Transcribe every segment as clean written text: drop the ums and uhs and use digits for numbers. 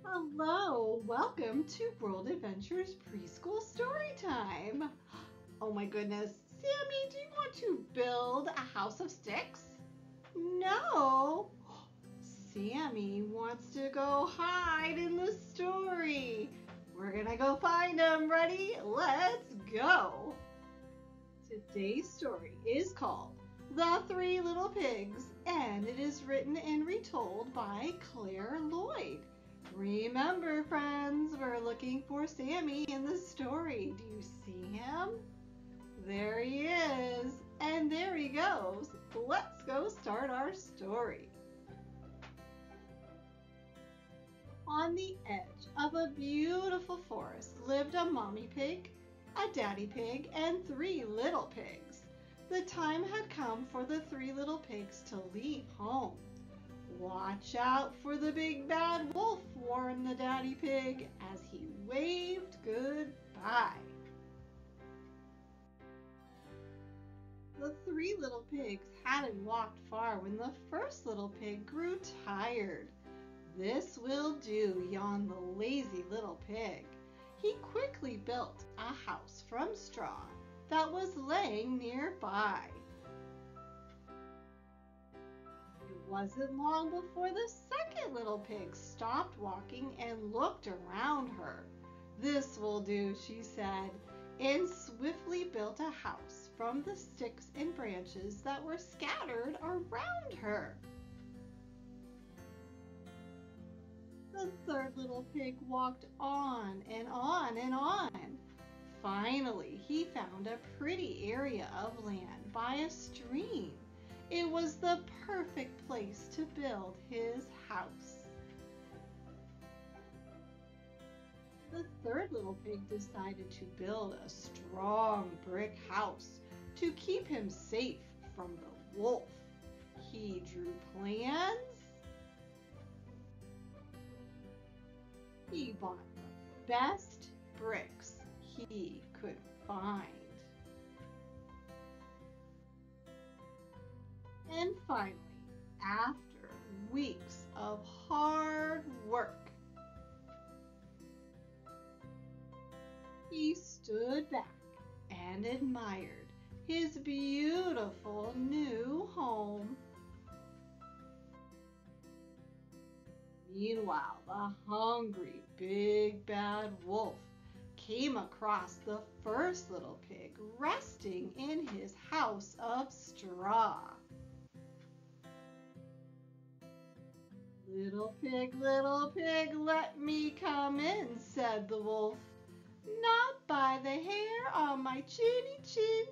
Hello, welcome to World Adventures Preschool Storytime. Oh my goodness, Sammy, do you want to build a house of sticks? No, Sammy wants to go hide in the story. We're gonna go find him. Ready? Let's go. Today's story is called The Three Little Pigs, and it is written and retold by Clare Lloyd. Remember, friends, we're looking for Sammy in the story. Do you see him? There he is, and there he goes. Let's go start our story. On the edge of a beautiful forest lived a mommy pig, a daddy pig, and three little pigs. The time had come for the three little pigs to leave home. "Watch out for the big bad wolf," warned the daddy pig as he waved goodbye. The three little pigs hadn't walked far when the first little pig grew tired. "This will do," yawned the lazy little pig. He quickly built a house from straw that was laying nearby. It wasn't long before the second little pig stopped walking and looked around her. "This will do," she said, and swiftly built a house from the sticks and branches that were scattered around her. The third little pig walked on and on and on. Finally, he found a pretty area of land by a stream. It was the perfect place to build his house. The third little pig decided to build a strong brick house to keep him safe from the wolf. He drew plans. He bought the best bricks he could find. And finally, after weeks of hard work, he stood back and admired his beautiful new home. Meanwhile, the hungry big bad wolf came across the first little pig resting in his house of straw. Little pig, let me come in," said the wolf. "Not by the hair on my chinny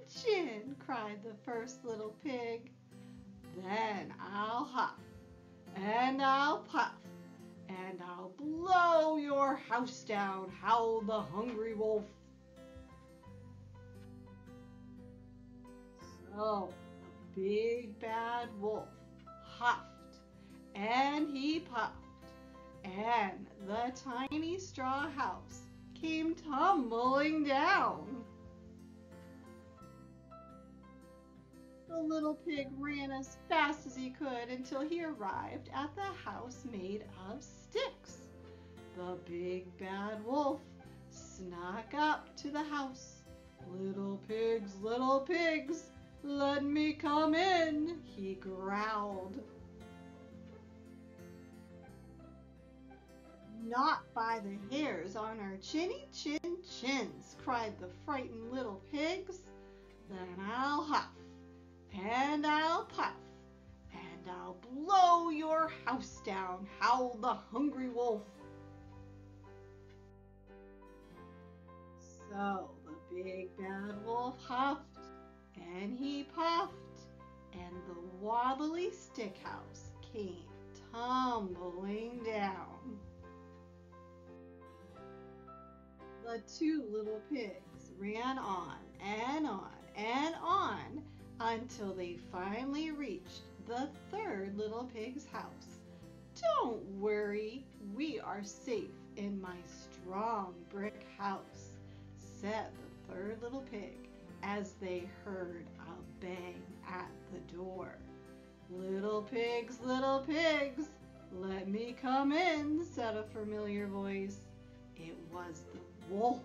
chin," cried the first little pig. "Then I'll huff, and I'll puff, and I'll blow your house down," howled the hungry wolf. So the big bad wolf huffed and he puffed, and the tiny straw house came tumbling down. The little pig ran as fast as he could until he arrived at the house made of sticks. The big bad wolf snuck up to the house. Little pigs, let me come in," he growled. "Not by the hairs on our chinny chins," cried the frightened little pigs. "Then I'll huff, and I'll puff, and I'll blow your house down," howled the hungry wolf. So the big bad wolf huffed, and he puffed, and the wobbly stick house came tumbling down. The two little pigs ran on and on and on until they finally reached the third little pig's house. "Don't worry, we are safe in my strong brick house," said the third little pig as they heard a bang at the door. Little pigs, "Let me come in," said a familiar voice. It was the wolf.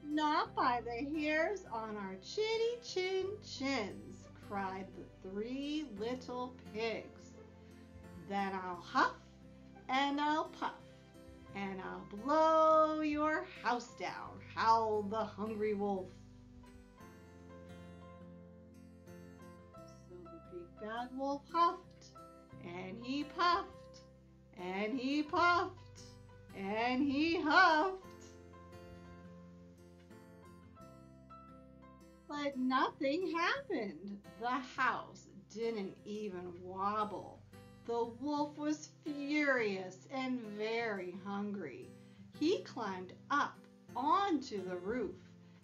"Not by the hairs on our chinny chin chins," cried the three little pigs. "Then I'll huff and I'll puff and I'll blow your house down," howled the hungry wolf. So the big bad wolf huffed and he puffed and he puffed and he huffed. But nothing happened. The house didn't even wobble. The wolf was furious and very hungry. He climbed up onto the roof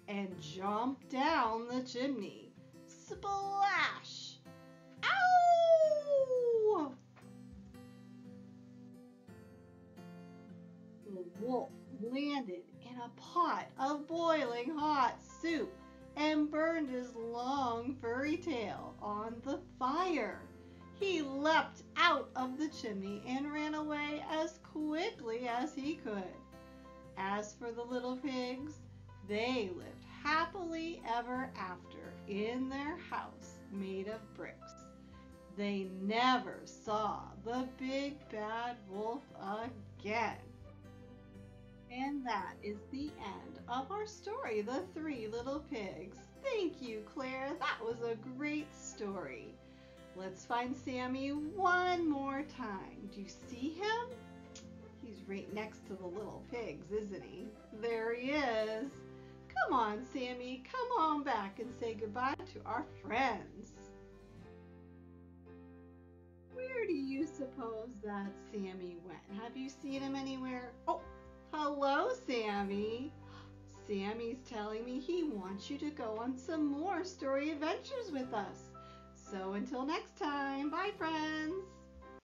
and jumped down the chimney. Splash! Ow! The wolf landed in a pot of boiling hot soup and burned his long furry tail on the fire. He leapt out of the chimney and ran away as quickly as he could. As for the little pigs, they lived happily ever after in their house made of bricks. They never saw the big bad wolf again. And that is the end of our story, The Three Little Pigs. Thank you, Claire. That was a great story. Let's find Sammy one more time. Do you see him? He's right next to the little pigs, isn't he? There he is. Come on, Sammy. Come on back and say goodbye to our friends. Where do you suppose that Sammy went? Have you seen him anywhere? Oh, hello, Sammy. Sammy's telling me he wants you to go on some more story adventures with us. So until next time, bye friends.